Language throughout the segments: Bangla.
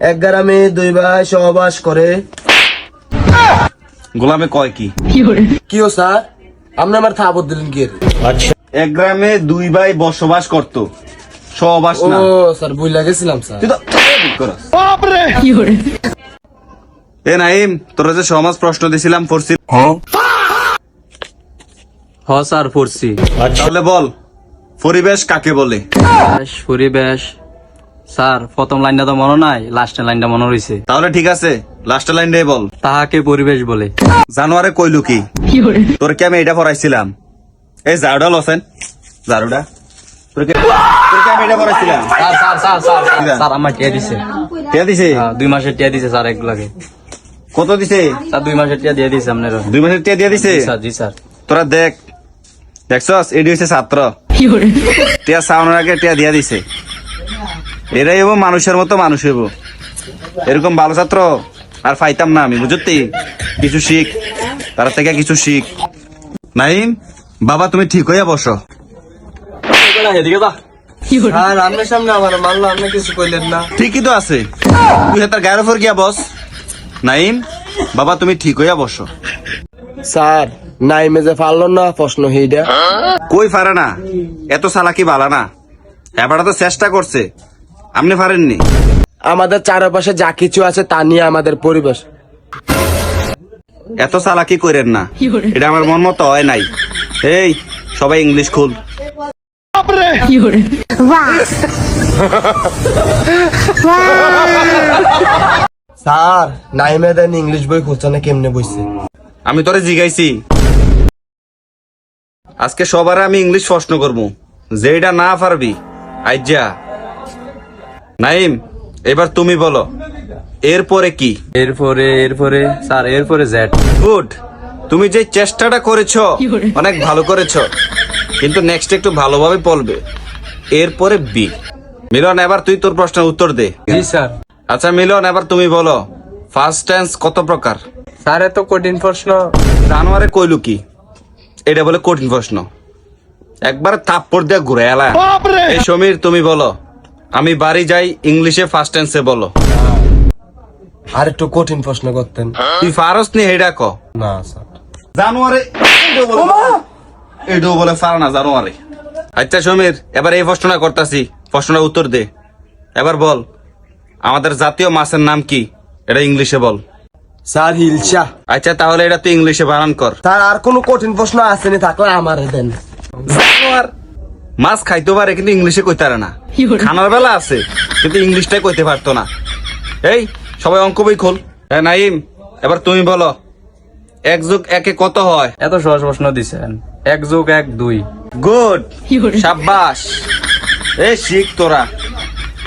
এক গ্রামে দুই ভাই সহবাস করে। গোলামে কয় কি? কি ও স্যার, আপনি আমার থাবত দিলেন কি? এক গ্রামে দুই ভাই বসবাস করত, সহবাস ও না। স্যার বুঝলা গেছিলাম স্যার। তুই তো এ নাইম, তোরা যে সমাজ প্রশ্ন দিছিলাম পড়ছি, হ স্যার পড়ছি। তাহলে বল পরিবেশ কাকে বলে? পরিবেশ স্যার প্রথম লাইনটা তো মনে নাই, লাস্টের লাইনটা মনে রয়েছে। তাহলে ঠিক আছে, লাস্টের লাইন দিয়ে বল। তাহাকে পরিবেশ বলে। জানুয়ারে কইলু কি? তোর কি আমি এটা পড়াইছিলাম? এই ঝাড়ুটা লসেন, ঝাড়ুটা তোর কি আমি এটা পড়াইছিলাম? Sir sir sir sir sir আমার টিয়া দিছে। টিয়া দিছে? 2 মাসের টিয়া দিছে স্যার এগুলাকে। কত দিছে? স্যার 2 মাসের টিয়া দিয়ে দিছে আপনার। 2 মাসের টিয়া দিয়ে দিছে? স্যার জি স্যার। তোরা দেখছস এডি হচ্ছে ছাত্র, টিয়া সাউনের আগে টিয়া দিয়া দিছে। এরাই হবো মানুষের মতো মানুষ হইব। এরকম ভালো ছাত্র আর পাইতাম না আমি, বুঝতি? কিছু শিখ, তার থেকে কিছু শিখ। নাইম বাবা, তুমি ঠিক হইয়া বসো। এদিকে যা। স্যার আপনার সামনে আমার মানলো, আপনি কিছু কইলেন না। ঠিকই তো আছে, তুই তার গায়ের উপর গিয়া বস। নাইম বাবা, তুমি ঠিক হইয়া বসো। স্যার নাইমে যে পারল না প্রশ্ন সেইটা। কই পারে না, এত চালাকি বালা না। এবারটা তো চেষ্টা করছে, আপনি পারেননি। আমাদের চারপাশে যা কিছু আছে তা নিয়ে আমাদের পরিবেশ। এত চালাকি করেন না, এটা আমার মন মতো হয় নাই। এই সবাই ইংলিশ খুল। স্যার নাইমে দেন ইংলিশ বই খুঁজছে না, কেমনে বইছে? আমি তোরে জিগাইছি, আজকে সবার আমি ইংলিশ প্রশ্ন করবো, যেটা না পারবি আইজা। নাইম এবার তুমি বলো, এরপরে কি? এরপরে স্যার এরপরে জেড। গুড, তুমি যে চেষ্টাটা করেছো অনেক ভালো করেছো, কিন্তু নেক্সট একটু ভালোভাবে বলবে। এরপরে বি। মিলন এবার তুই তোর প্রশ্নের উত্তর দে। জি স্যার। আচ্ছা মিলন, এবার তুমি বলো ফার্স্ট টেন্স কত প্রকার? স্যার এত কঠিন প্রশ্ন। জানুয়ারে কইলু কি? এটা বলে কঠিন প্রশ্ন, একবার থাপ্পড় দিয়ে ঘুরে এলা। এই সমীর তুমি বলো, আমি বাড়ি যাই ইংলিশে ফার্স্ট টেন্সে বলো। আর একটু কঠিন প্রশ্ন করতেন। তুই ফারস নি হেডা ক। না স্যার। জানুয়ারে এটাও বলে ফার না জানুয়ারে। আচ্ছা সমীর, এবার এই প্রশ্নটা করতাছি, প্রশ্নটা উত্তর দে। এবার বল আমাদের জাতীয় মাছের নাম কি? এটা ইংলিশে বল। স্যার হিলসা। আচ্ছা তাহলে এটা তুই ইংলিশে বানান কর। স্যার আর কোনো কঠিন প্রশ্ন আসেনি, থাকলে আমারে দেন। জানোয়ার মাছ খাইতে পারে কিন্তু ইংলিশে কইতে পারে না। খানার বেলা আছে কিন্তু ইংলিশটাই কইতে পারতো না। এই সবাই অঙ্ক বই খোল। হ্যাঁ নাইম, এবার তুমি বলো 1 যোগ 1 কত হয়? এত সহজ প্রশ্ন দিছেন। 1 যোগ 1 2। গুড, সাব্বাস। এই শিখ তোরা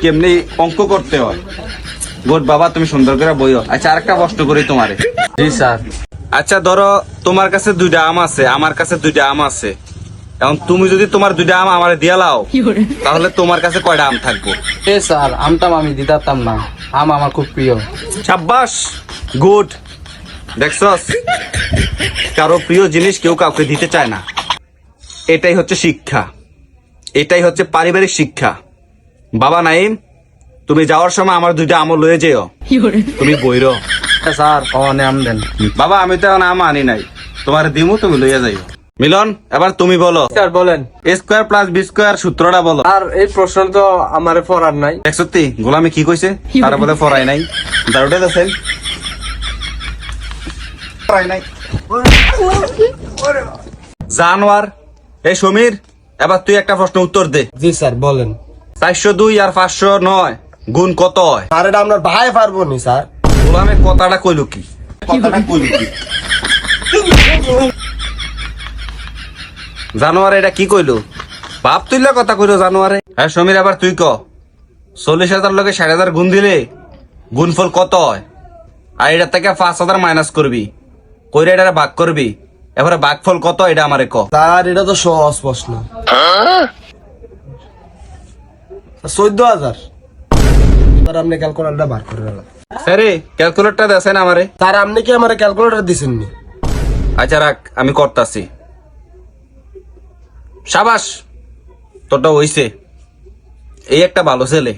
কেমনি অঙ্ক করতে হয়। গুড বাবা, তুমি সুন্দর করে বইও। আচ্ছা আরেকটা প্রশ্ন করি তোমারে। জি স্যার। আচ্ছা ধরো তোমার কাছে 2টা আম আছে, আমার কাছে 2টা আম আছে। এখন তুমি যদি তোমার 2টা আম আমারে দিয়া লাও, তাহলে তোমার কাছে কয়টা আম থাকবো? এ স্যার আমটাম আমি দিতাম না, আম আমার খুব প্রিয়। সাব্বাস, গুড। দেখছস, কারো প্রিয় জিনিস কেউ কাউকে দিতে চায় না। এটাই হচ্ছে শিক্ষা, এটাই হচ্ছে পারিবারিক শিক্ষা। বাবা নাইম, তুমি যাওয়ার সময় আমার 2টা আম লয়ে যেও। তুমি বইরো। স্যার অনে আম দেন। বাবা আমি তো এখন আম আনি নাই, তোমার দিমু, তুমি লইয়া যাইও। মিলন এবার তুমি বলো স্যার বলেন। a square plus b square সূত্রটা বলো। আর এই প্রশ্ন তো আমার পড়ার নাই। সত্যি গোলামি কি কইছে, তারা বলে ফরাই নাই। দারুটা দেখেন ফরাই নাই। জানোয়ার। এই সমীর, এবার তুই একটা প্রশ্ন উত্তর দে। জি স্যার বলেন। 402 আর 509 গুণ কত হয়? স্যার এটা আপনার ভাই পারবো নি স্যার। গোলামে কথাটা কইলো কি? কথাটা কইলো কি? জানোয়ার এটা কি কইলো? বাপ তুইলা কথা কইলো জানোয়ারে। হ্যাঁ সমীর, এবার তুই ক 40,000 লোকে 60,000 গুণ দিলে গুণফল কত হয়? আর এটা থেকে 5,000 মাইনাস করবি, কইরা এটা ভাগ করবি, এবারে ভাগফল কত এটা আমারে ক। স্যার এটা তো সহজ প্রশ্ন। 14,000। স্যার আপনি ক্যালকুলেটরটা বার করে নিলাম। আরে ক্যালকুলেটরটা দেন আমারে। স্যার আপনি কি আমার ক্যালকুলেটর দিছেন নি? আচ্ছা রাখ, আমি করতাছি। সাবাস, তোরটা হইছে। এই একটা ভালো ছেলে।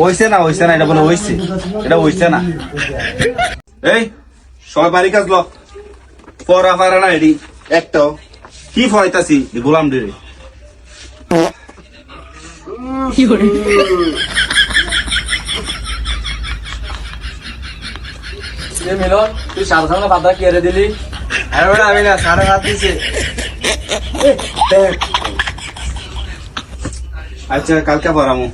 হইছে না এটা বলে হইছে, এটা হইছে না। এই সবাই বাড়ি কাজ লক, পড়া পারে না এডি একটাও, কি ফয়তাছি গোলাম ডিরে। মিলন তুই সার সামনে বাধা কি এরে দিলি? আমি না সারা হাত দিছে। আচ্ছা কালকে পড়ামু।